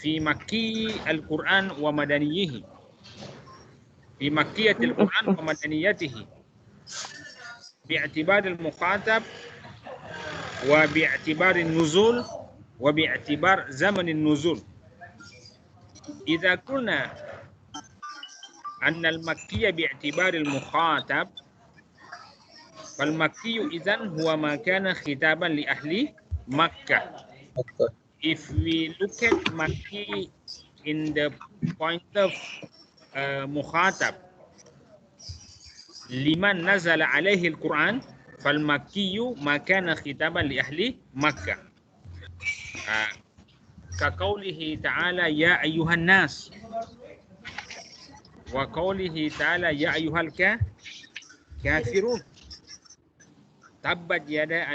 في مكي القرآن ومدنيه، في مكية القرآن ومدنيته باعتبار المخاطب وباعتبار النزول وباعتبار زمن النزول. إذا قلنا أن المكي باعتبار المخاطب فالمكي إذن هو ما كان خطابا لأهل مكة. If we look at Makki in the point of مخاطب لمن نزل عليه القرآن فالمكي ما كان خطابا لأهل مكة كقوله تعالى يا أيها الناس، وقوله تعالى يا أيها الكافرون، تبت يدا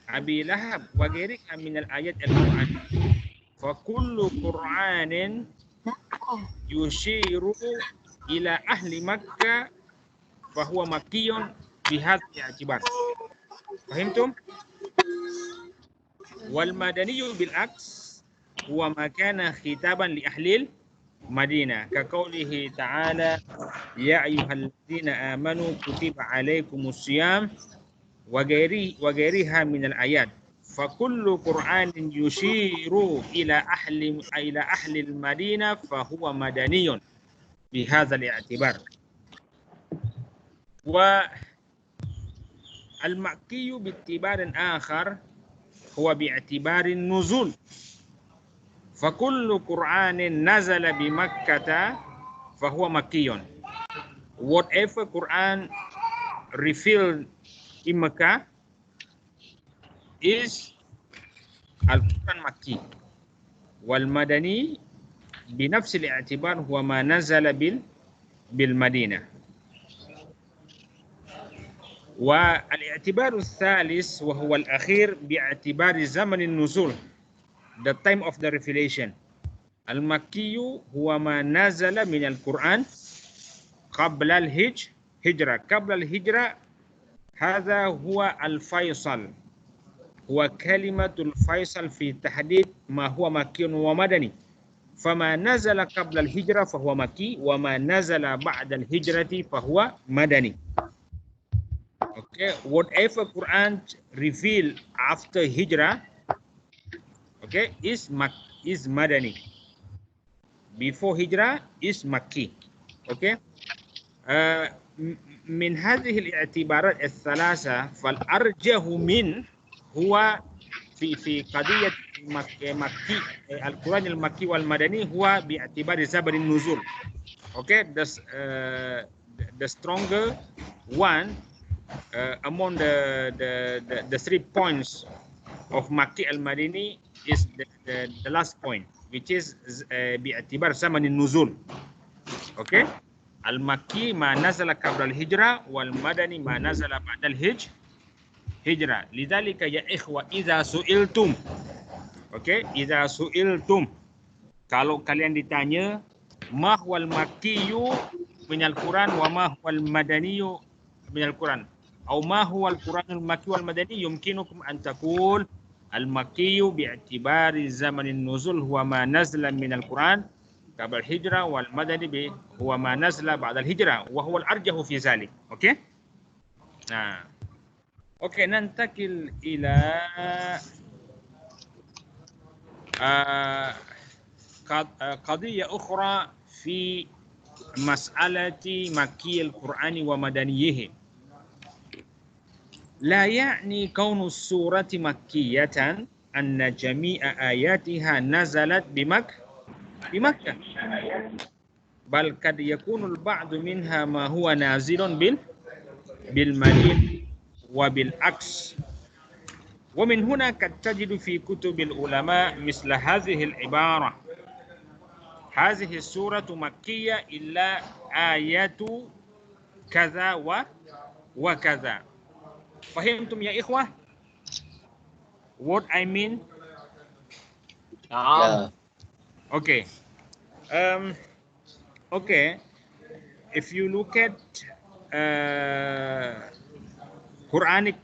أبي لهب وغيرها من الآيات القرآن. فكل قرآن يشير إلى أهل مكة فهو مكي بهذا الاعتبار. فهمتم؟ والمدني بالعكس هو ما كان خطابا لأهل المدينة كقوله تعالى يا أيها الذين آمنوا كتب عليكم الصيام وغيرها من الآيات. فكل قرآن يشير إلى أهل المدينة فهو مدني بهذا الاعتبار. والمكي باعتبار آخر هو باعتبار النزول. فكل قرآن نزل بمكة فهو مكي. Whatever Quran revealed in Mecca is Al-Quran Makki. والمدني بنفس الاعتبار هو ما نزل بالمدينة. والاعتبار الثالث وهو الأخير باعتبار زمن النزول، the time of the revelation. المكي هو ما نزل من القرآن قبل الهجرة. قبل الهجرة هذا هو الفيصل، هو كلمة الفيصل في تحديد ما هو مكي ومدني. فما نزل قبل الهجرة فهو مكي، وما نزل بعد الهجرة فهو مدني. Okay, whatever Quran revealed after hijrah, okay, is madani. Before hijrah is makki. Okay. من هذه الاعتبارات الثلاثة فالأرجح من هو في قضية مكي القرآن المكي والمدني هو باعتبار زمن النزول. Okay, the stronger one among the 3 points of Makki al-Madini is the last point, which is باعتبار زمن النزول. Okay, المكي ما نزل قبل الهجرة والمدني ما نزل بعد الهجرة. لذلك يا إخوة إذا سئلتم، okay, إذا سئلتم, kalau kalian ditanya ma huwal makkiyu minal Quran wa ma huwal madaniyu minal Quran atau ma huwal Quranul makki wal madani, yumkinukum an taqul al makkiyu bi'tibari zamanin nuzul huwa ma nazla minal Quran qabla al-hijrah wal madani huwa ma nazla ba'da al-hijrah wa huwa al-arjahu fi zalik. Oke? Nah. Oke, nantakil ila قضية أخرى في مسألة مكي القرآن ومدنيه. لا يعني كون السورة مكية أن جميع آياتها نزلت بمكة، بل قد يكون البعض منها ما هو نازل بالمدينة وبالعكس. ومن هنا قد تجد في كتب العلماء مثل هذه العبارة: هذه السورة مكية إلا آية كذا وكذا. فهمتم يا إخوة what I mean? Okay. Okay. If you look at Quranic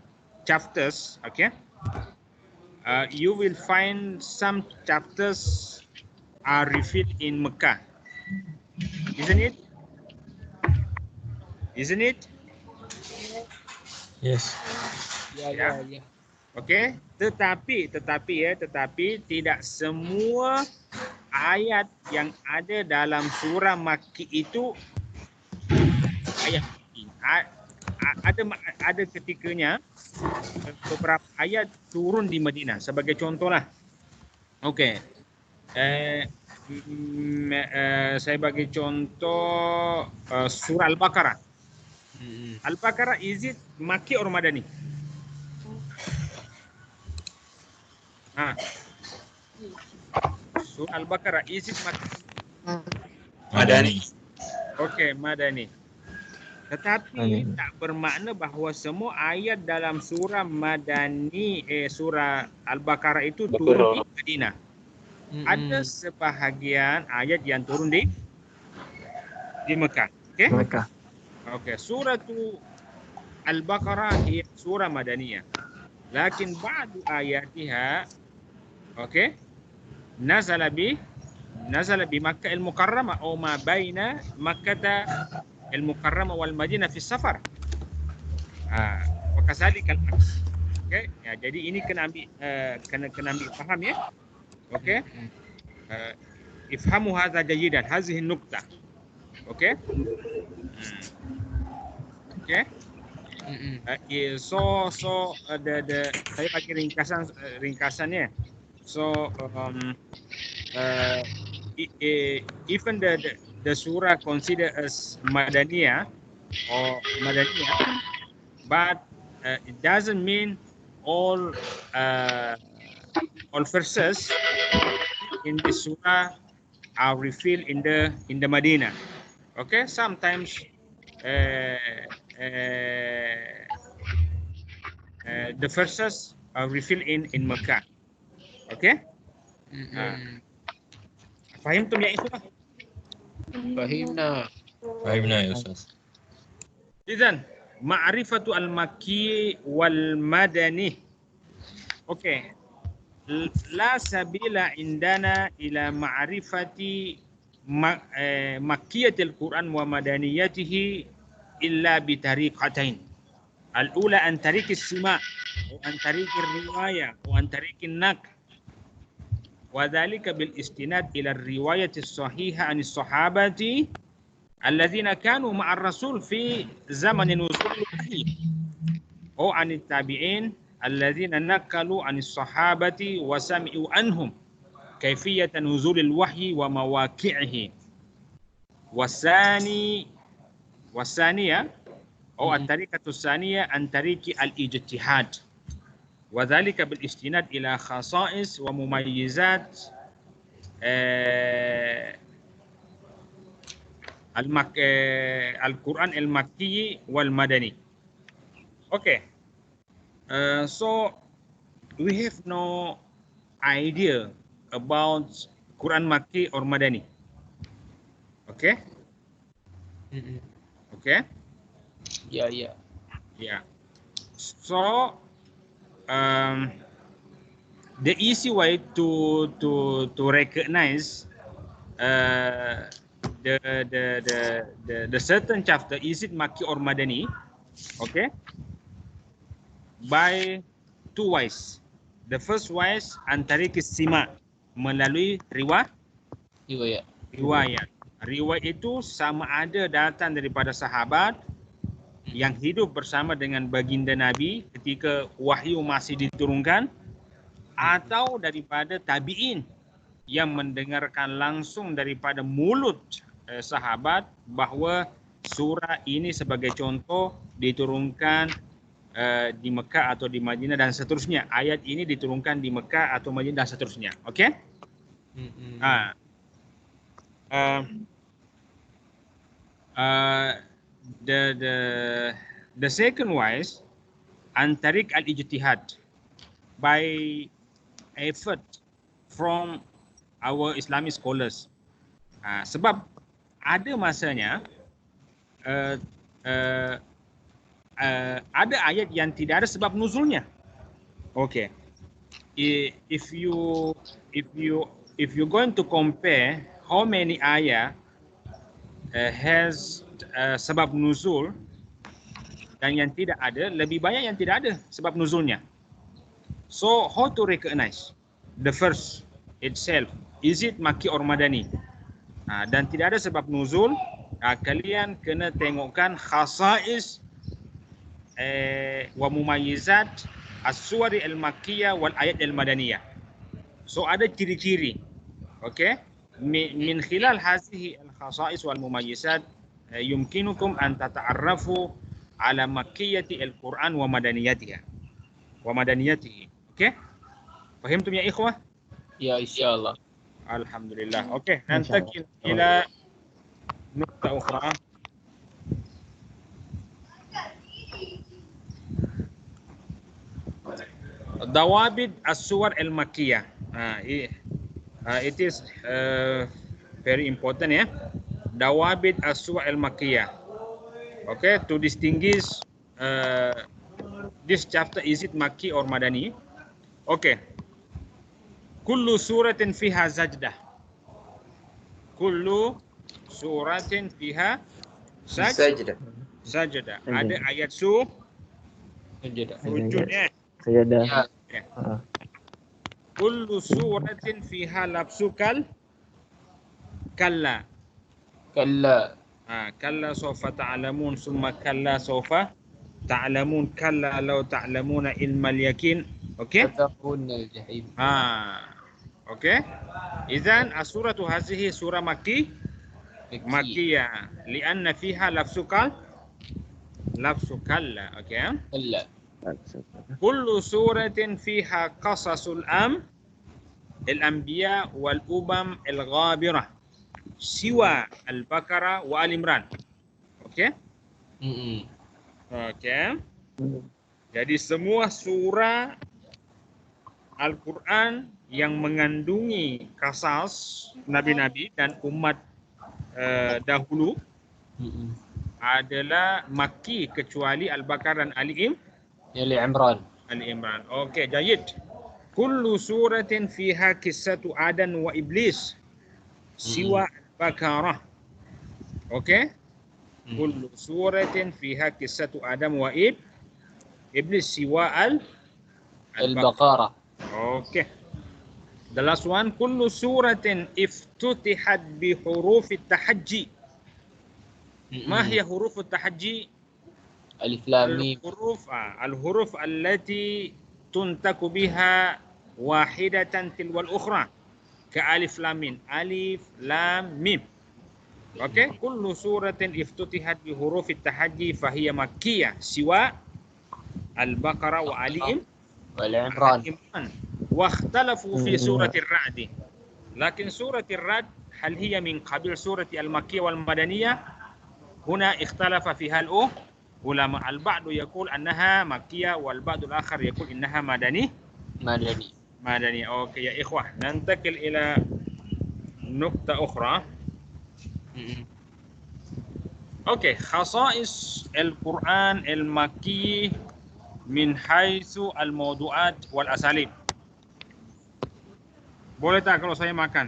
chapters, okay, you will find some chapters are revealed in Mecca. Isn't it? Isn't it? Yes. Ya. Okey, tetapi tidak semua ayat yang ada dalam surah Makki itu ayat Makki. Ada ketikanya beberapa ayat turun di Madinah. Sebagai contohlah. Okey. Saya bagi contoh surah Al-Baqarah. Al-Baqarah is it Makki or Madani? Surah Al-Baqarah is it Makki? Madani. Okey, Madani. Tetapi tak bermakna bahawa semua ayat dalam surah Madani, surah Al-Baqarah itu turun di Madinah. Ada sebahagian ayat yang turun di Mekah. Okey? Mekah. Okey, surah Al-Baqarah ia surah Madaniyah. Lakin ba'du ayatiha nazala bi Makkah al-Mukarramah atau ma baina Makkah al-Mukarramah wal Madinah fi safar. Wa kadzalika al-aks. Okey, ya, jadi ini kena ambil faham ya. Okey. Ifhamu hadza jayidan, hadhihi nuqtah. Okey? Okey? So saya bagi ringkasannya. So even the surah considered as Madaniyah or Madaniyah, but it doesn't mean all verses in the surah are revealed in the Madinah. Okay, sometimes the verses are revealed in Mecca. Okay? Fahimtum ya ikhwah? Fahimna ya Ustaz. Idzan ma'rifatu al-makki wal madani. Okay. La sabila indana ila ma'rifati makkiyatil Quran wa madaniyatihi illa bi tariqatain. Al-ula an tariqis sima' wa an tariqir riwayah wa an tariqin naql. Wa dhalika bil istinad ila riwayati sahiha anis sahabati alladzina kanu ma'ar rasul fi zaman nuzul wahyi. Wa anit tabi'in alladzina naqalu anis sahabati wa sami'u anhum kaifiyatan nuzulil wahyi wa mawaqi'ihi. Wasaniya atau at-tariqatus saniyah an tariqi al-ijtihad. Wa dhalika bil istinad ila khasa'is wa mumayyizat al-Quran al-Makki wal Madani. Okay. So we have no idea about Quran Makki or Madani. Okay? Okay? Yeah. Yeah. So the easy way to recognize the certain chapter, is it Makki or Madani? Okay? By two ways. The first ways antariq sima, melalui riwayat. Riwayat itu sama ada datang daripada sahabat yang hidup bersama dengan baginda Nabi ketika wahyu masih diturunkan, atau daripada tabi'in yang mendengarkan langsung daripada mulut sahabat bahawa surah ini sebagai contoh diturunkan di Mekah atau di Madinah dan seterusnya. Ayat ini diturunkan di Mekah atau Madinah dan seterusnya. Okey? The second wise antarik al-ijtihad, by effort from our Islamic scholars. Sebab ada masanya ada ayat yang tidak ada sebab nuzulnya. Okay. If you if you're going to compare how many ayah has sebab nuzul dan yang tidak ada, lebih banyak yang tidak ada sebab nuzulnya. So how to recognize the verse itself, is it Makki or Madani? Dan tidak ada sebab nuzul, kalian kena tengokkan khasais wa mumayyizat as-suwari al-makkiyah wal ayat al-madaniyah. So ada ciri-ciri. Okay? Min khilal hazihi al-khasais wal mumayyizat yumkinukum an tata'arrafu ala makkiyati al-Quran wa madaniyatiha. Wa madaniyatihi. Okay? Fahimtum ya ikhwah? Ya, insyaallah. Alhamdulillah. Okay, nantakil ila nukta ukhra. Dawabid as-suwar al-makkiyah. It is very important ya. Dawabid as-suwar al-makkiyah. Okay, to distinguish this chapter, is it Makki or Madani? Okay. Kullu suratin fiha sajdah. Kullu suratin fiha sajdah. Sajdah. Ada ayat sujud ya. Sajadah. Kullu suratin fiha labsukal kalla. Kalla. Kalla sawfa ta'lamun summa kalla sawfa ta'lamun kalla law ta'lamuna ilmal yakin. Okay? Tatakuna al-jahim. Okay. Izan as-suratu hazihi surah Makkiyah lianna fiha lafzu kalla. Okay. Kalla. Kullu suratin fiha qasasul al-anbiya wal umam al-ghabirah siwa al-Baqarah wa al-Imran. Okay? Okay. Jadi semua surah Al-Quran yang mengandungi kasas nabi-nabi dan umat dahulu adalah Makki kecuali Al-Baqarah dan Ali Imran. Okey, jayid. Kullu suratin fiha qissatu Adan wa Iblis siwa Al-Baqarah. Okey? Kullu suratin fiha qissatu Adam wa Iblis siwa Al-Baqarah. Okay. The last one, kullu suratin iftutihat bi huruf at-tahajji. Ma hiya huruf at-tahajji? Alif lam mim. Al-huruf allati tuntaku biha wahidatan tilwa al-ukhra. Ka alif lam mim. Alif lam mim. Okay. Kullu suratin iftutihat bi huruf at-tahajji fa hiya makkiyah siwa Al-Baqarah wa Ali Imran. واختلفوا في سورة الرعد لكن سورة الرعد هل هي من قبيل سورة المكية والمدنية؟ هنا اختلف فيها العلماء، البعض يقول أنها مكية والبعض الآخر يقول إنها مدني. أوكي يا إخوة، ننتقل إلى نقطة أخرى. أوكي، خصائص القرآن المكي من حيث الموضوعات والأساليب. Boleh tak kalau saya makan?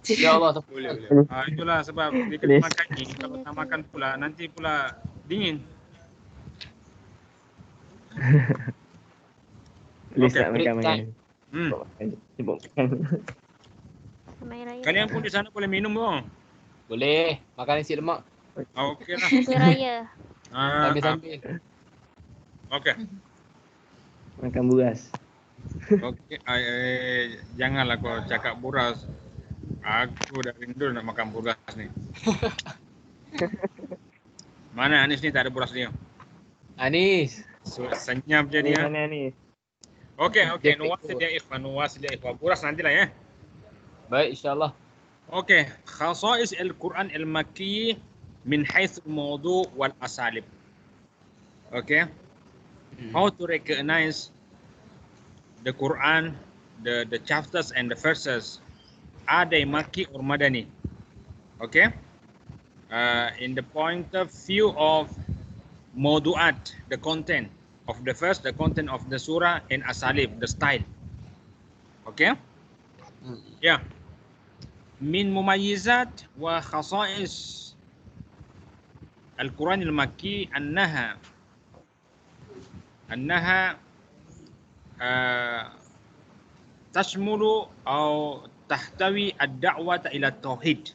InsyaAllah. Boleh. Itulah sebab dia kena makan ni. Kalau tak makan pula, nanti pula dingin. Please tak makan. Sibuk makan. Kalian pun di sana boleh minum ke? Boleh. Makan nasi lemak. Okey lah. Nasi raya. Sambil-sambil. Okey. Makan buras. Okey, janganlah kau cakap buras. Aku dah rindu nak makan buras ni. Mana Anis ni tak ada buras dia? Anis. Senyap je dia. Mana ni? Okey, Nuwas sedia ikhwan. Buras nantilah ya. Baik, insyaAllah. Okey, khasais al-Quran al-Makki min hayth al-mawdu' wal-asalib. Okay. How to recognize the Quran, the chapters and the verses, are they Makki or Madani? Okay. In the point of view of mawdu'at, the content of the verse, the content of the surah, and asalib, the style. Okay. Ya. Min mumayyizat wa khasa'is Al-Quran al-Makki annaha tashmulu atau tahtawi ad-da'wah ila tauhid.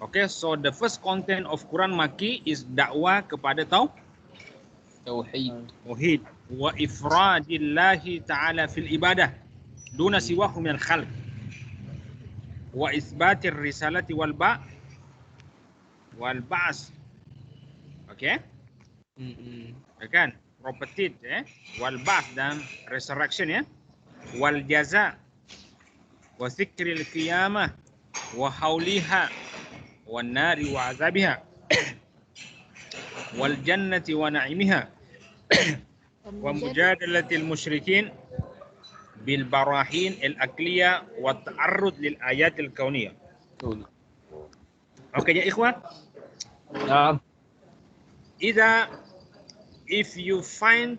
Okay, so the first content of Quran Makki is dakwah kepada tauhid wa ifradillahi ta'ala fil ibadah duna siwahu minal khalq wa isbatir risalati wal ba'as. Okay? Kan? Property wal ba'as dan resurrection ya. Wal jaza wa dzikril qiyamah wa hauliha wan nari wa azabiha wal jannati wa na'imiha wa mujadalatil musyrikin bil barahin al akliyah wa ta'arrud lil ayatil kauniyah. Oke ya ikhwan. Naam. If you find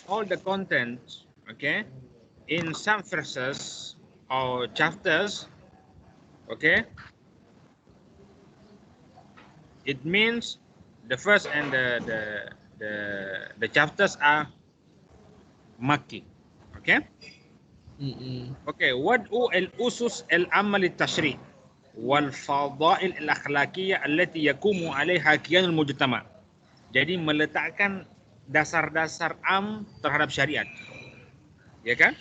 all the content in some verses or chapters, it means the first and the chapters are Makki. Wad'u al-usus al-amal al-tashri' wal-fadail al-akhlaqiyah allati yakumu 'alaiha kiyanul mujtama'. Jadi meletakkan dasar-dasar terhadap syariat. Ya kan?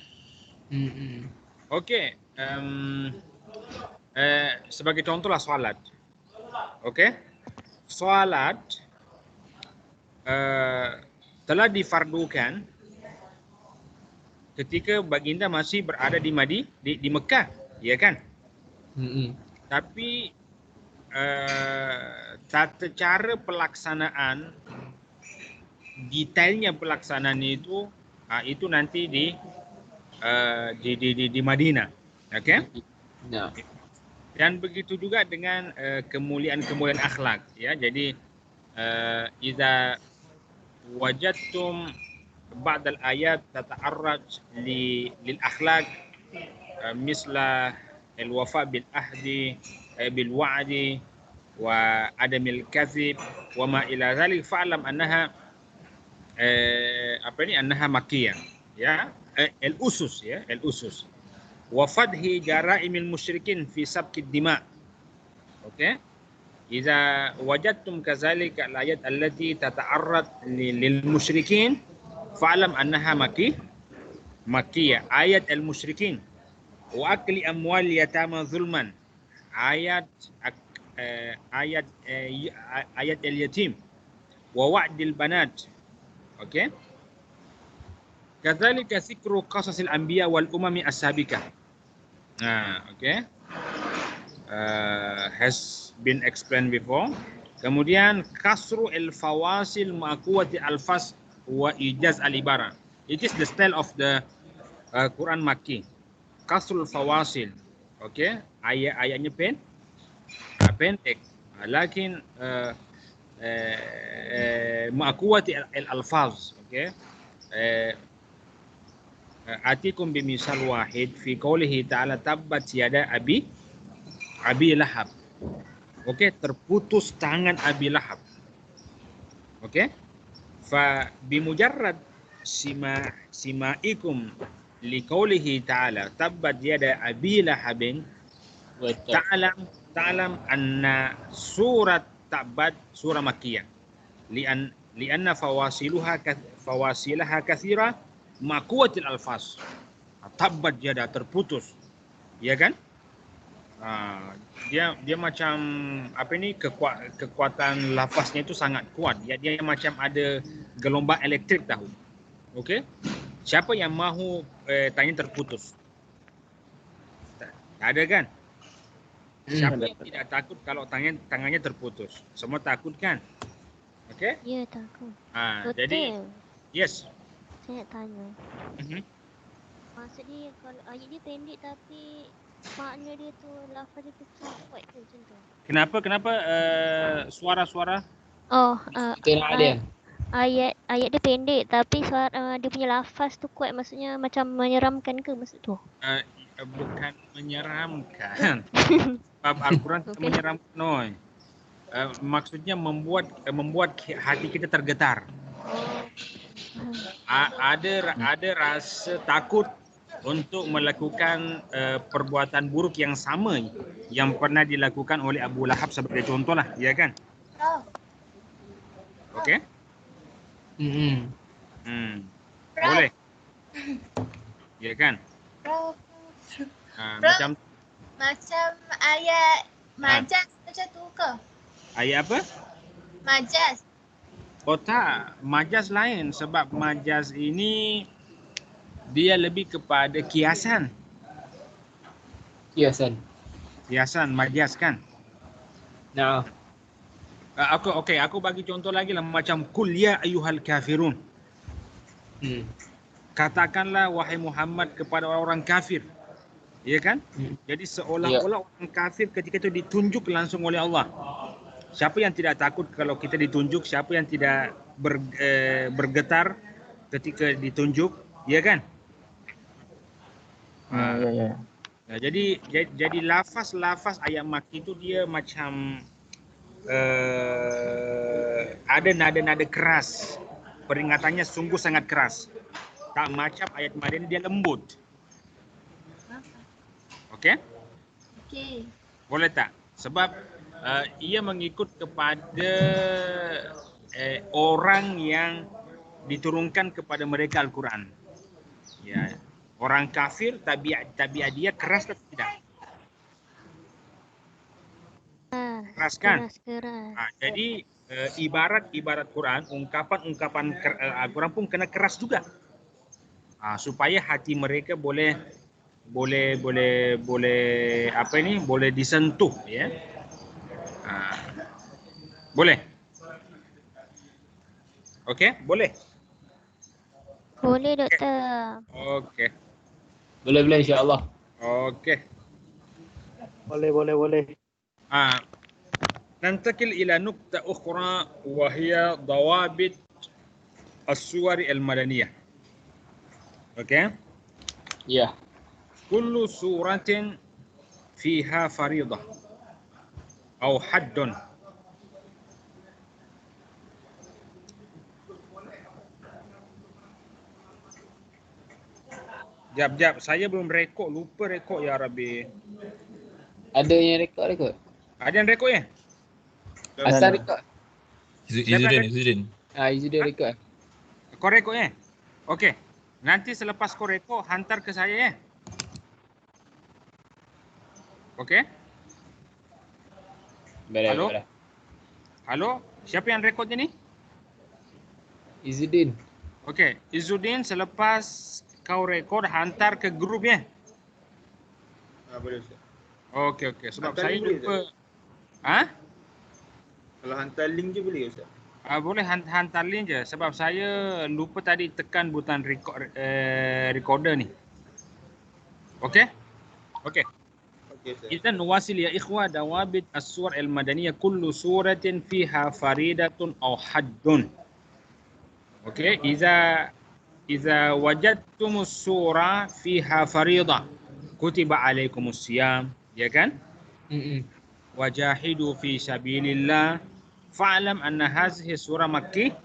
Sebagai contohlah salat. Salat telah difardukan ketika baginda masih berada di Mekah, ya kan? Tapi tata cara pelaksanaan, detailnya pelaksanaan itu nanti di Madinah, Dan begitu juga dengan kemuliaan akhlak, ya. Jadi idza wajadtum ba'd al-ayat tata'arraj lil akhlaq misla al-wafa bil ahdi bil wa'di wa adamil kadhib wa ma ila dhalik fa'lam annaha annaha makkiyah, ya. Al-usus wa fadhi jara'imil musyrikin fi sabkid dima'. Idza wajadtum kadzalika al-ayat allati tata'arrad lil musyrikin fa'lam annaha makkiyah. Ayat al-musyrikin wa akli amwal yatama zulman, ayat al-yatim wa wa'dil banat. Kadzalika zikru qasasil anbiya wal umami as-sabiqah. Has been explained before. Kemudian kasru al-fawasil ma'quwati al-fas wa ijaz al-ibara. It is the style of the Quran Makki. Kasrul fawasil. Ayat-ayatnya pendek. Lakin ma'quwati al-alfaz. Atikum bimisal wahid fi qawlihi ta'ala tabbat yada abi Lahab. Terputus tangan Abi Lahab. Fa bimujarrad simaikum liqaulihi ta'ala tabbat yada abi lahabin ta'lam anna surat tabbat surah makkiyah lianna fawasilaha katsira ma'quwatil alfaz. Tabbat yada terputus, ya kan? Dia macam kekuatan lafaznya itu sangat kuat. Dia macam ada gelombang elektrik tahu. Siapa yang mahu tangan terputus? Tak ada kan? Siapa yang tidak takut kalau tangannya terputus? Semua takut kan? Ya, takut. Jadi yes. Saya nak tanya. Maksudnya kalau ayat dia pendek tapi makna dia tu lafaz dia besar kuat tu macam tu. Kenapa suara-suara? ayat dia pendek tapi dia punya lafaz tu kuat, maksudnya macam menyeramkan ke maksud tu? Bukan menyeramkan. Sebab Al-Quran tidak Okey. menyeramkan, Noi. Maksudnya membuat hati kita tergetar. Ada rasa takut untuk melakukan perbuatan buruk yang sama yang pernah dilakukan oleh Abu Lahab sebagai contohlah, ya kan? Okey? Boleh. Ya kan? Macam ayat majas macam tu ke? Ayat apa? Majas. Oh tak, majas lain sebab majas ini dia lebih kepada kiasan. Kiasan, majas kan? Nah. Aku bagi contoh lagi lah, macam kul ya ayyuhal kafirun. Katakanlah wahai Muhammad kepada orang kafir. Ya kan? Jadi seolah-olah orang kafir ketika itu ditunjuk langsung oleh Allah. Siapa yang tidak takut kalau kita ditunjuk? Siapa yang tidak bergetar ketika ditunjuk? Ya kan? Ya. Jadi lafaz ayat Makki itu dia macam ada nada-nada keras. Peringatannya sungguh sangat keras. Tak macam ayat Madani, dia lembut. Okey? Okey. Boleh tak? Sebab ia mengikut kepada orang yang diturunkan kepada mereka Al-Quran. Ya. Orang kafir tabiat dia keras atau tidak? Keras kan? Keras. Jadi ibarat Quran, ungkapan Al-Quran pun kena keras juga. Supaya hati mereka boleh boleh disentuh, ya. Boleh. Okey, boleh. Boleh doktor. Okey. Boleh insya-Allah. Okey. Boleh. ننتقل إلى نقطة أخرى وهي ضوابط السور المدنية. أوكي؟ Ya. كل سورة فيها فريضة أو حد. Jap, saya belum rekod, lupa rekod ya Rabbi. Ada yang rekod. Ada yang rekod ya? Asal rekod. Izzuddin. Izzuddin rekod. Kau rekod ya? Okey. Nanti selepas kau rekod, hantar ke saya ya. Okey? Boleh. Halo? Siapa yang rekod ni? Izzuddin. Okey. Izzuddin, selepas kau rekod, hantar ke grup ya? Boleh Ustaz. Okey. Sebab Hantar saya link lupa. boleh, Kalau hantar link je boleh Ustaz? Boleh hantar link je. Sebab saya lupa tadi tekan butang recorder ni. Okey? Okey. إذا نواصل يا إخوة ضوابط السور المدنية كل سورة فيها فريضة أو حد. أوكي إذا وجدتم السورة فيها فريضة كتب عليكم الصيام ya kan? وجاهدوا في سبيل الله فاعلم أن هذه السورة مكية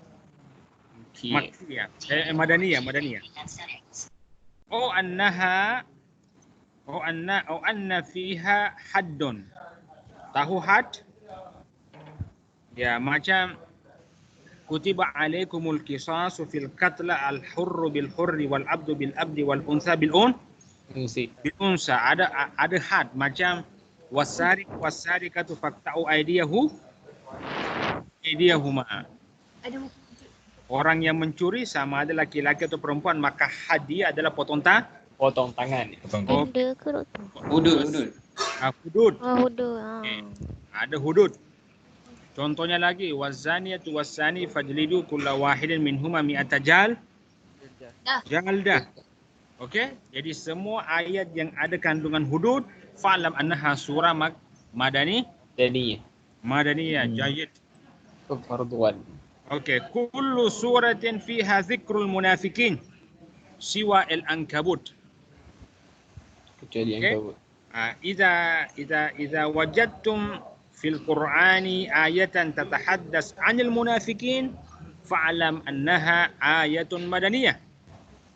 مدنية أو أن فيها حد. Tahu had? Ya, macam kutiba alaikumul qisasu fil qatl al hurru bil hurri wal abdu bil abdi wal unsa bil unsa. Ada had macam wasariqatu faqta'u aydiyahuma. Orang yang mencuri sama ada laki-laki atau perempuan, maka had dia adalah potong tangan. Benda ke doktor? Hudud. Hudud. Hudud. Ada hudud. Contohnya lagi, wazaniyatu wasani fajlidu kulla wahidin minhuma mi'ata jaldah. Okey? Jadi semua ayat yang ada kandungan hudud, fa'lam annaha surah madaniyah. Jayyid. Farduan. Okey, kullu suratin fiha dzikrul munafikin siwa al-ankabut. Kecuali yang Okey. kabut. إذا وجدتم في القرآن آية تتحدث عن المنافقين فاعلم أنها آية مدنية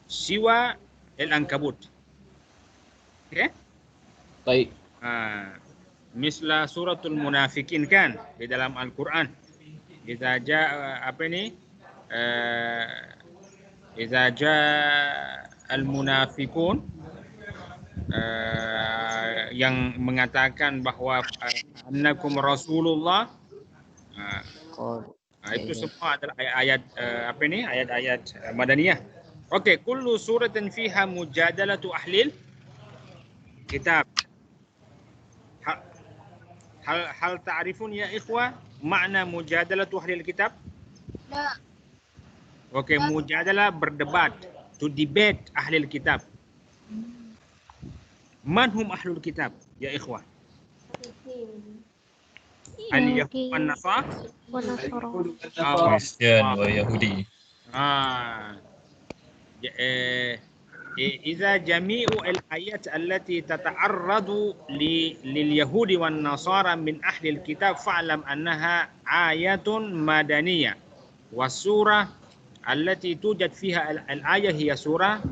سوى العنكبوت. Okay? Baik. مثل سورة المنافقين kan di dalam Al-Quran. إذا جاء إذا جاء المنافقون yang mengatakan bahawa annakum rasulullah, itu semua adalah ayat ayat-ayat madaniyah. Okey, kullu suratin fiha mujadalatu ahlil kitab. Hal ta'rifun ya ikhwah makna mujadalatu ahlil kitab? La. Okey, mujadalah berdebat, to debate ahlil kitab. Man hum ahlul kitab ya ikhwah? Al-Yahud wan Nasara. Kristian wa Yahudi. إذا جميع الآيات التي تتعرض لليهود والنصارى من أهل الكتاب فاعلم أنها آية مدنية والسورة التي توجد فيها الآية هي سورة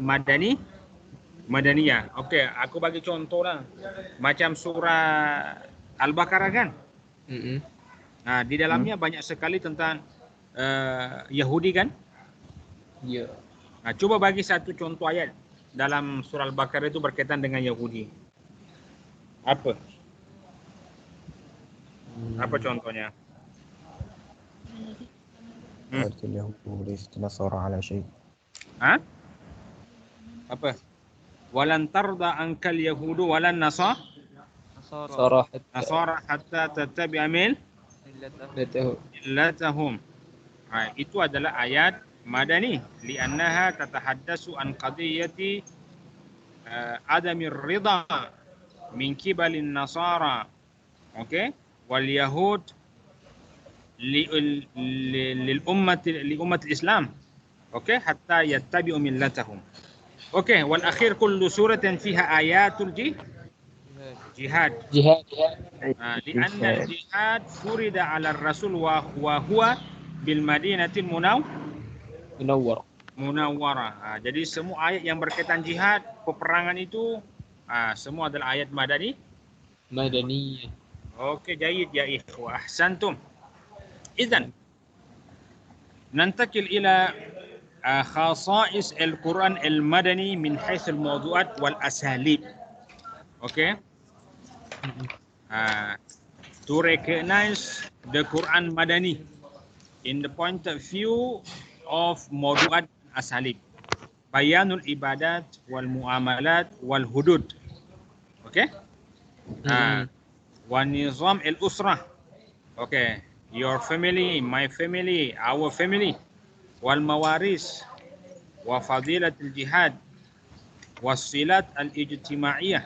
Madaniyah. Okey, aku bagi contoh lah. Macam surah Al-Baqarah kan? Di dalamnya banyak sekali tentang Yahudi kan? Ya. Cuba bagi satu contoh ayat dalam surah Al-Baqarah itu berkaitan dengan Yahudi. Apa? Apa contohnya? Apa? Walan tarda ankal yahudu walan nasara hatta tattabi'a millatahum. Itu adalah ayat madani li'annaha tatahaddasu an qadiyati adamir ridha min kibalin nasara. Okey, wal yahud lil ummati islam. Okey, hatta yattabi'u millatahum. Okey, wal akhir kullu suratin fiha ayatul jihad. Lianna al-jihad furida 'ala ar-rasul wa huwa bil madinatil munawwarah. Jadi semua ayat yang berkaitan jihad, peperangan itu semua adalah ayat madaniyah. Okey, jayid ya ikhwah. Ahsantum. Idzan nantakil ila خصائص القرآن المدني من حيث الموضوعات والأساليب. Okay. To recognize the Quran Madani in the point of view of mawdu'at asalib. Bayanul ibadat wal muamalat wal hudud. Okay. Wa nizam al-usrah. Okay. Your family, my family, our family. والمواريث وفضيلة الجهاد والصلات الاجتماعية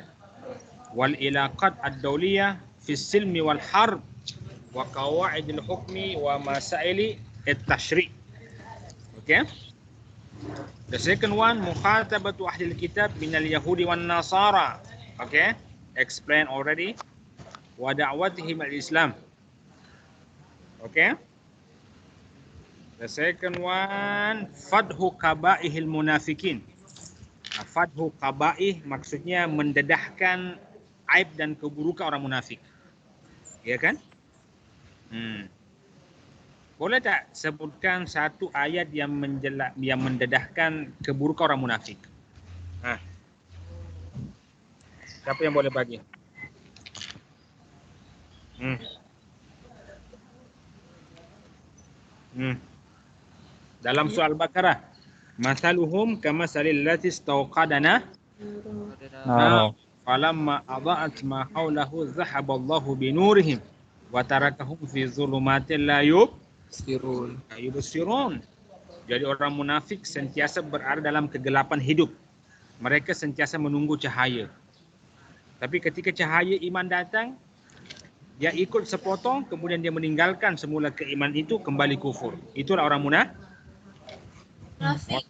والعلاقات الدولية في السلم والحرب وقواعد الحكم ومسائل التشريع. Okay. The second one مخاطبة أهل الكتاب من اليهود والنصارى. Okay. Explain already. ودعوتهم الإسلام. Okay. The second one, fadhu qaba'ihil munafikin. Fadhu qaba'ih maksudnya mendedahkan aib dan keburukan orang munafik. Ya kan? Boleh tak sebutkan satu ayat yang mendedahkan keburukan orang munafik? Siapa yang boleh bagi? Dalam surah Al-Baqarah, masaluhum kamasalil lati istawqadana falamma adha'at ma hawlahu dhahaballahu binurihim wa tarakahum fi dhulumatin la yubsirun. Jadi orang munafik sentiasa berada dalam kegelapan hidup. Mereka sentiasa menunggu cahaya. Tapi ketika cahaya iman datang, dia ikut sepotong, kemudian dia meninggalkan semula keimanan itu, kembali kufur. Itulah orang Munafik.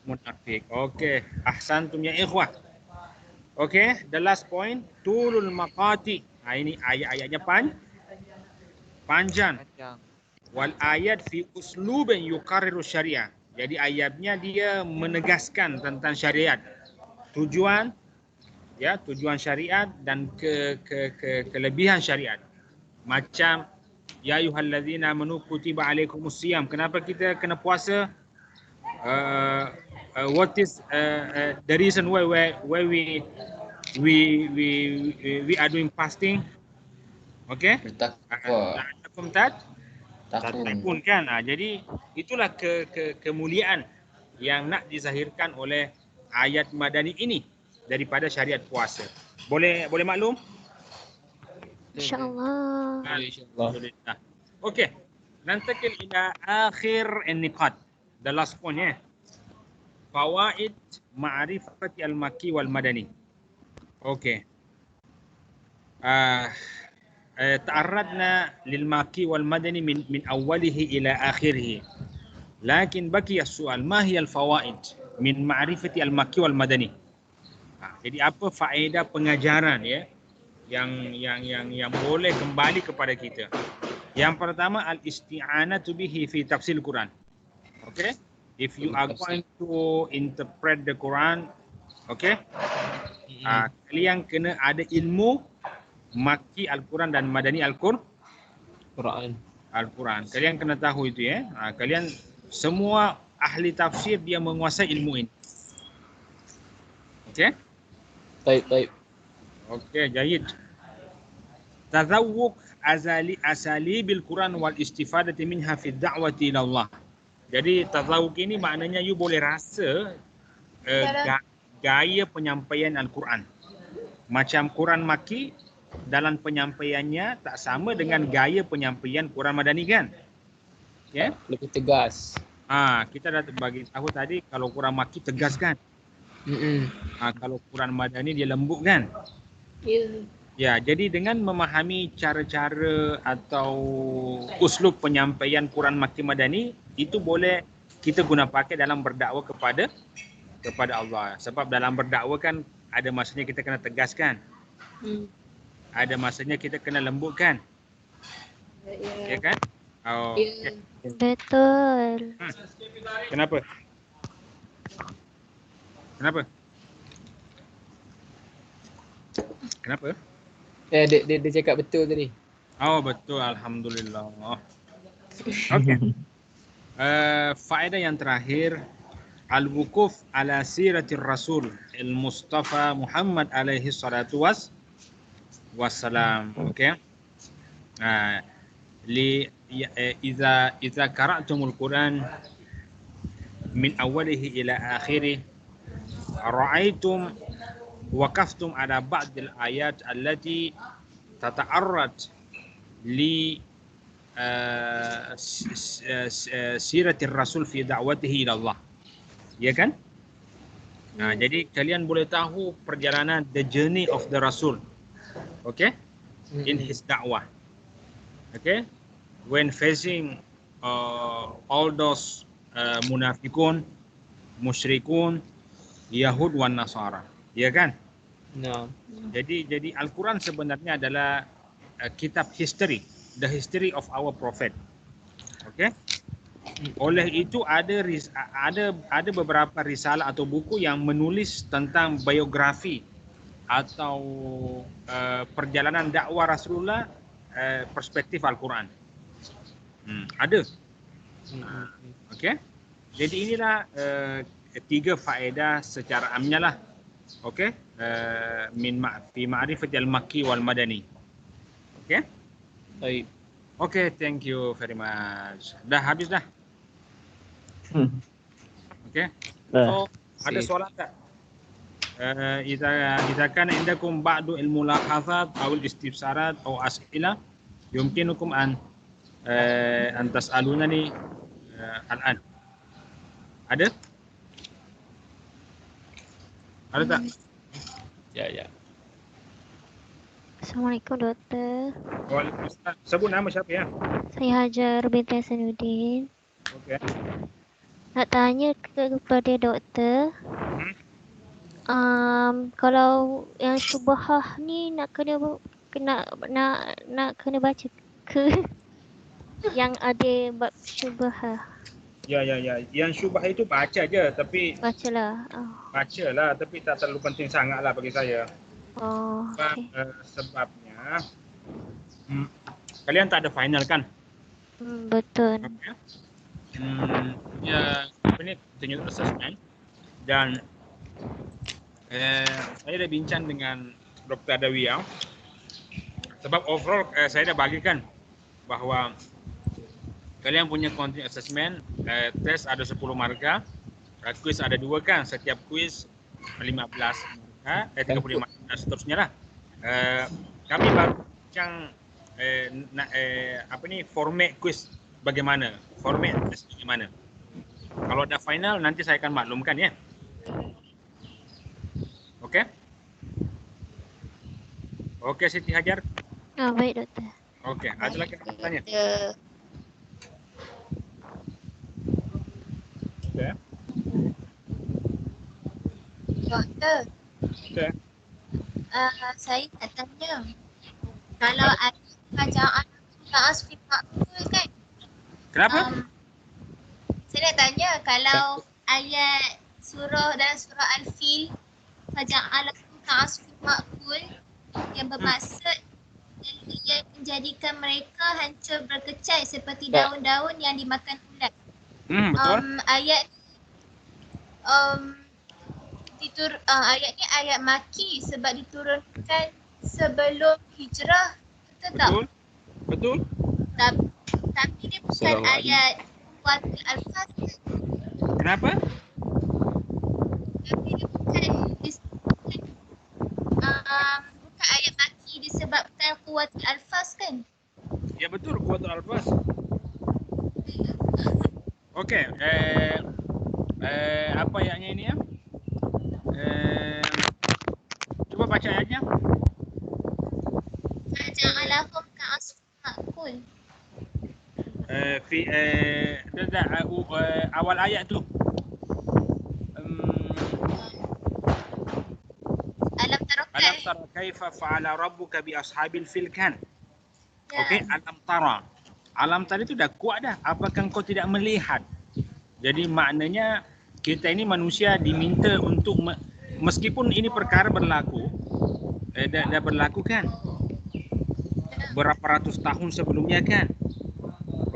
munafik. Okey, ahsantum ya ikhwah. Okey, the last point, tulul maqati. Ini ayat-ayatnya panjang. Wal ayat fi uslubin yuqarriru syariah. Jadi ayatnya dia menegaskan tentang syariat. Tujuan syariat dan kelebihan syariat. Macam ya ayyuhallazina amanu kutiba alaikumusiyam. Kenapa kita kena puasa? What is the reason why we are doing fasting? Okay? Takwa. Takun kan. Jadi itulah kemuliaan yang nak dizahirkan oleh ayat madani ini daripada syariat puasa. Boleh maklum? InsyaAllah. Alhamdulillah. Okey. Nantakil ila akhir an-niqat. The last point ya. Fawaid ma'rifati al-makki wal madani. Okey. تعرضنا للمكي والمدني من أوله إلى آخره لكن بقي السؤال ما هي الفوائد من معرفة المكي والمدني. Jadi apa faedah pengajaran ya yang boleh kembali kepada kita. Yang pertama al-isti'anatu bihi fi tafsir Quran. Okay? If you are going to interpret the Quran, okay? Kalian kena ada ilmu Makki Al-Quran dan Madani Al-Quran. Kalian kena tahu itu ya. Kalian semua ahli tafsir dia menguasai ilmu ini. Okey? Baik. Okey, jayid. Tazawwuq asalibil Quran wal istifadati minha fi da'wati ila Allah. Jadi tazawwuq ini maknanya you boleh rasa gaya penyampaian Al-Quran. Macam Quran Makki dalam penyampaiannya tak sama dengan gaya penyampaian Quran Madani kan? Ya? Lebih tegas. Kita dah bagi tahu tadi kalau Quran Makki tegas kan? Kalau Quran Madani dia lembut kan? Ya, jadi dengan memahami cara-cara atau uslub penyampaian Quran Makki Madani itu boleh kita guna pakai dalam berdakwah kepada Allah. Sebab dalam berdakwah kan ada masanya kita kena tegaskan. Ada masanya kita kena lembutkan. Ya kan? Okay. Betul. Kenapa? Dia cakap betul tadi. Oh, betul. Alhamdulillah. Okey. Faedah yang terakhir, al-wukuf ala siratir Rasul al-Mustafa Muhammad alaihi salatu wassalam. Okey. Idza qara'tumul Quran min awwalihi ila akhirih ra'aitum waqaftum ala ba'dil ayat allati tata'arrad li siratir Rasul fi da'watihi ila Allah. Ya kan? Jadi kalian boleh tahu perjalanan the journey of the Rasul. Okay? In his da'wah. Okay? When facing all those munafikun, musyrikun, Yahud wan Nasara. Ya kan? No. Jadi Al-Quran sebenarnya adalah kitab history, the history of our prophet. Okay? Oleh itu ada beberapa risalah atau buku yang menulis tentang biografi atau perjalanan dakwah Rasulullah perspektif Al-Quran. Ada. Okey. Jadi inilah 3 faedah secara amnya lah. Okey. Fi ma'rifati al-Makki wal Madani. Okey. Baik. Okey, thank you very much. Dah habis dah. Okey. So, ada soalan tak? إذا كان عندكم بعض الملاحظات أو الاستفسارات أو أسئلة يمكنكم أن تسألونني الآن. Ada? Ada tak? Ya. Assalamualaikum doktor. Waalaikumsalam. Sebut nama siapa ya? Saya Hajar binti Hasanuddin. Okey. Nak tanya kepada doktor. Kalau yang syubhah ni nak kena baca ke yang ada bab syubhah? Ya. Yang syubhah itu baca je, tapi Bacalah. bacalah tapi tak terlalu penting sangatlah bagi saya. Okey. Sebabnya kalian tak ada final kan? Betul. Okay. Ya, ini continuous assessment dan saya dah bincang dengan Dr. Adawiyah sebab overall saya dah bagikan bahawa kalian punya continuous assessment, test ada 10 markah, quiz ada 2 kan, setiap quiz 15 markah, 35 dan seterusnya lah. Kami baru bincang format quiz bagaimana, format test bagaimana. Kalau ada final nanti saya akan maklumkan ya. Okey? Okey Siti Hajar. Baik doktor. Okey, ada lagi tanya? Okey. Doktor. Okey. Saya nak tanya. Kalau ada bacaan ta'asfi makbul kan? Kenapa? Saya nak tanya kalau ayat surah dalam surah Al-Fil bacaan ta'asfi makbul yang bermaksud ia menjadikan mereka hancur berkecai seperti daun-daun yang dimakan ulat. Betul. Ayat ayat ni ayat maki sebab diturunkan sebelum hijrah, betul tak? Betul. Tapi dia bukan ayat kuatul alfaz. Kenapa? Tapi dia bukan ayat maki disebabkan kuatul alfaz kan? Ya betul, kuatul alfaz. Okey, apa ayatnya ini ya? Cuba baca ayatnya. Faja'alahum ka'asfin ma'kul. Awal ayat tu. Alam tara kaifa fa'ala rabbuka bi ashabil fil kan? Okey, alam tara. Alam tara itu dah kuat dah. Apakah kau tidak melihat? Jadi maknanya kita ini manusia diminta untuk meskipun ini perkara berlaku dah berlaku kan berapa ratus tahun sebelumnya kan,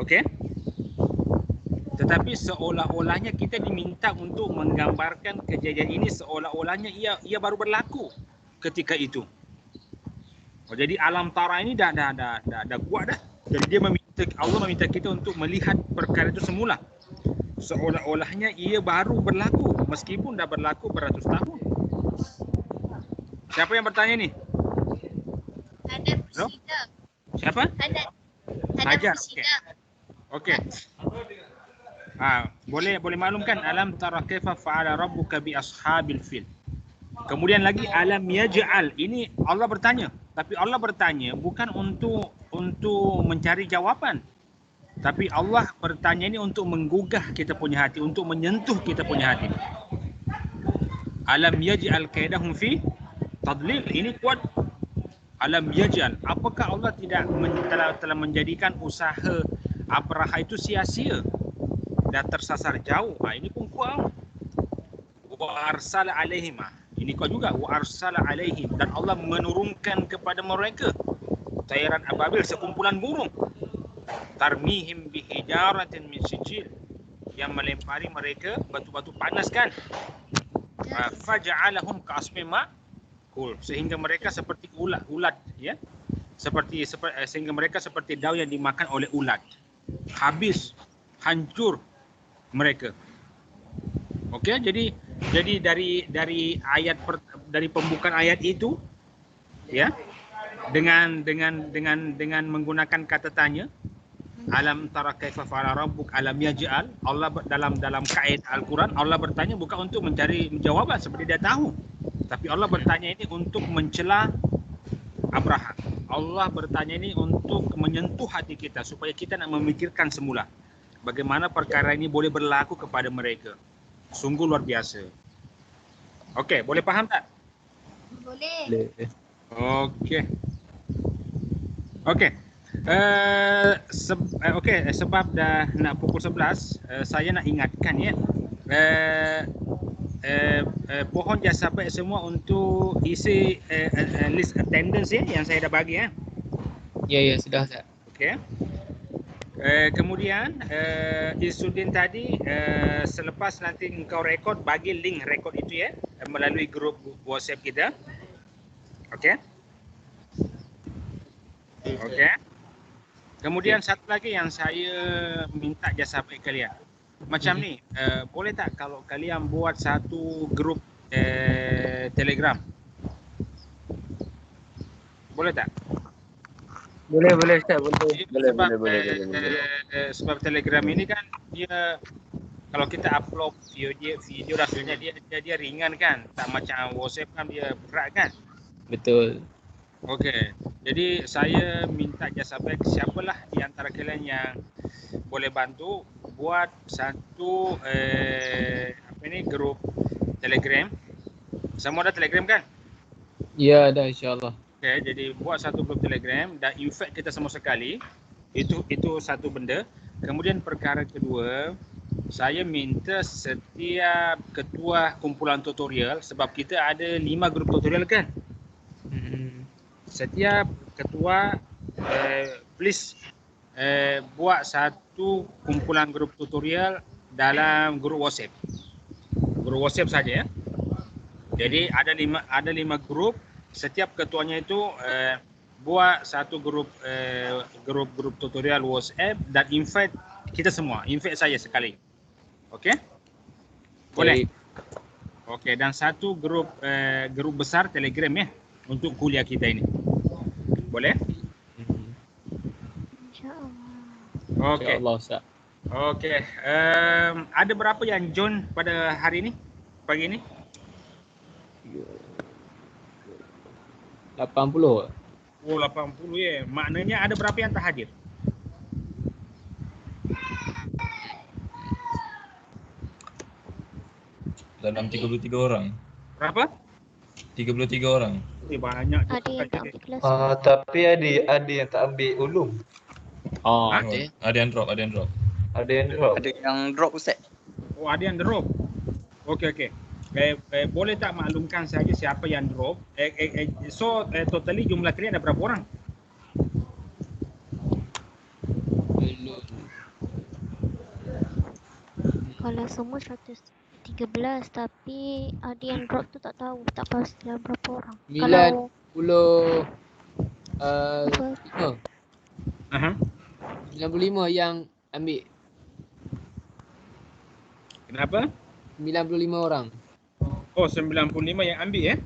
okey, tetapi seolah-olahnya kita diminta untuk menggambarkan kejadian ini seolah-olahnya ia baru berlaku ketika itu. Jadi alam tara ini dah kuat dah. Jadi Allah meminta kita untuk melihat perkara itu semula seolah-olahnya ia baru berlaku meskipun dah berlaku beratus tahun. Siapa yang bertanya ni? Ada Musida. Siapa? Ada Hajar. Musida. Okey. Boleh maklumkan alam tara kaifa fa'ala rabbuka bi ashabil fil. Kemudian lagi alam yaj'al. Ini Allah bertanya, tapi Allah bertanya bukan untuk mencari jawapan. Tapi Allah bertanya ini untuk menggugah kita punya hati, untuk menyentuh kita punya hati. Alam yaj'al kaidahum fi tadlil. Ini kuat. Alam yaj'al. Apakah Allah tidak telah menjadikan usaha Abraha itu sia-sia dan tersasar jauh? Ini pun kuat. Wa arsala alaihim. Ini kuat juga. Wa arsala alaihim. Dan Allah menurunkan kepada mereka tayran ababil, sekumpulan burung. Tarmihim bihijaratin min sijil, yang melempari mereka batu-batu panas kan. Faja'alahum ka'asfin ma'kul, sehingga mereka seperti ulat ya. Sehingga mereka seperti daun yang dimakan oleh ulat. Habis, hancur mereka. Okey, jadi dari ayat dari pembukaan ayat itu ya, dengan menggunakan kata tanya, alam tara kaifa fa'ala rabbuk alam yaj'al. Allah dalam kaidah Al-Quran Allah bertanya bukan untuk mencari jawaban seperti dia tahu, tapi Allah bertanya ini untuk mencela Abraha. Allah bertanya ini untuk menyentuh hati kita supaya kita nak memikirkan semula bagaimana perkara ini boleh berlaku kepada mereka. Sungguh luar biasa. Okey, boleh faham tak? Boleh. Okey. Okey. Sebab dah nak pukul 11, saya nak ingatkan ya. Pohon jasa baik semua untuk isi list attendance ya yang saya dah bagi ya. Ya, sudah Ustaz. Okey. Kemudian Izzuddin tadi selepas nanti engkau rekod, bagi link rekod itu ya melalui grup WhatsApp kita. Okey. Okey. Kemudian satu lagi yang saya minta jasa baik kalian. Macam ni, boleh tak kalau kalian buat satu grup Telegram? Boleh tak? Boleh Ustaz, boleh. Sebab Telegram ini kan dia kalau kita upload video rasanya dia ringan kan, tak macam WhatsApp kan dia berat kan. Betul. Okey. Jadi saya minta jasa baik siapalah di antara kalian yang boleh bantu buat satu grup Telegram. Semua ada Telegram kan? Ya, dah insya-Allah. Okey, jadi buat satu grup Telegram dan invite kita semua sekali. Itu satu benda. Kemudian perkara kedua, saya minta setiap ketua kumpulan tutorial, sebab kita ada 5 grup tutorial kan? Setiap ketua please buat satu kumpulan grup tutorial dalam grup WhatsApp. Grup WhatsApp saja ya. Jadi ada 5 grup. Setiap ketuanya itu buat satu grup tutorial WhatsApp dan invite kita semua. Invite saya sekali. Okey? Boleh? Okey, dan satu grup besar Telegram ya untuk kuliah kita ini. Boleh? InsyaAllah. Okey. InsyaAllah Ustaz. Okey. Ada berapa yang join pada hari ini? Pagi ini? 80. Oh, 80 ya. Maknanya ada berapa yang tak hadir? Dalam 33 orang. Berapa? 33 orang. Banyak. Ada yang tak ambil kelas. Tapi ada yang tak ambil ulum. Oh, Ada yang drop. Ada yang drop. Ada yang drop Ustaz. Oh, ada yang drop. Okey. Boleh tak maklumkan saja siapa yang drop? Totally jumlah kalian ada berapa orang? Kalau semua 113 tapi ada yang drop tu tak tahu, tak pasti lah berapa orang. 95 yang ambil. Kenapa? 95 orang. Oh, 95 yang ambil ya?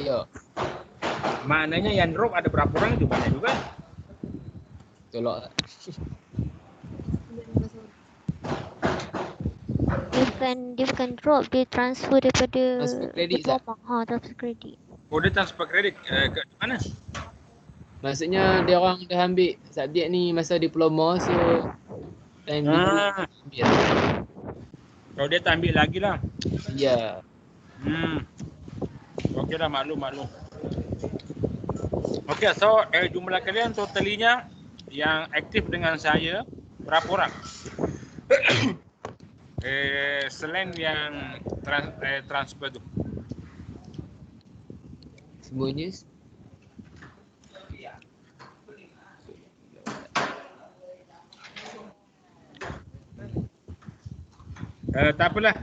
Ya. Maknanya yang drop ada berapa orang itu banyak juga. Tolak. Dia bukan drop, dia transfer daripada Transfer kredit tak? Transfer kredit. Oh, dia transfer kredit ke mana? Maksudnya dia orang dah ambil subjek ni masa diploma, so time ambil. Kalau dia tak ambil lagi lah. Ya. Okey dah, maklum. Okey, so jumlah kalian totalinya yang aktif dengan saya berapa orang? Selain yang transfer tu. Semuanya tak apalah.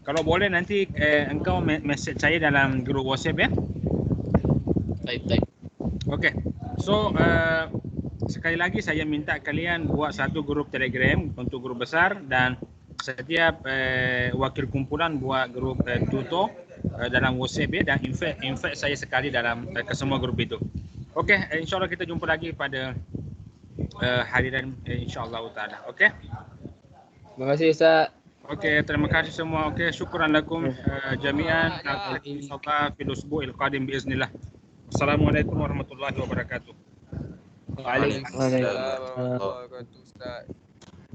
Kalau boleh nanti engkau message saya dalam grup WhatsApp ya. Baik. Okey. So sekali lagi saya minta kalian buat satu grup Telegram untuk grup besar dan setiap wakil kumpulan buat grup tutor dalam WhatsApp ya dan invite saya sekali dalam ke semua grup itu. Okey, insya-Allah kita jumpa lagi pada hari dan insya-Allah taala. Okey. Terima kasih Ustaz. Okey, terima kasih semua. Okey, syukran lakum jami'an. Insya-Allah fil usbu'il qadim biiznillah. Assalamualaikum warahmatullahi wabarakatuh. Waalaikumsalam. Waalaikumsalam. Ustaz.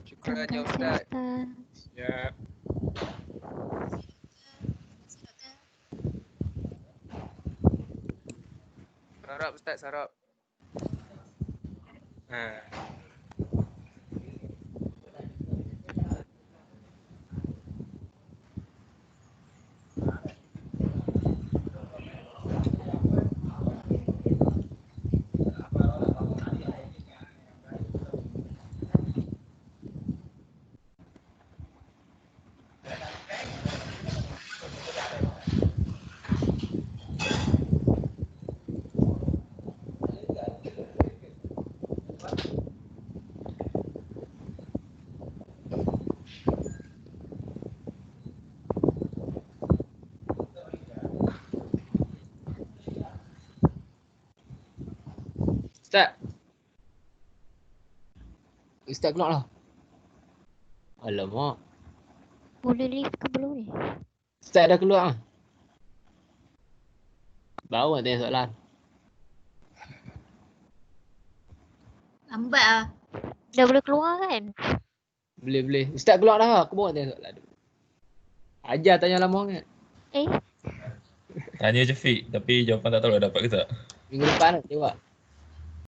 Syukran ya Ustaz. Ya. Sarap Ustaz, sarap. Ustaz. Ustaz keluar lah. Alamak. Boleh leave ke belum ni? Ustaz dah keluar ah. Baru nak tanya soalan. Lambat lah. Dah boleh keluar kan? Boleh. Ustaz keluar dah. Aku baru nak tanya soalan. Ajar tanya lama sangat. Eh? Tanya je Fik, tapi jawapan tak tahu dah dapat ke tak. Minggu depan nak jawab.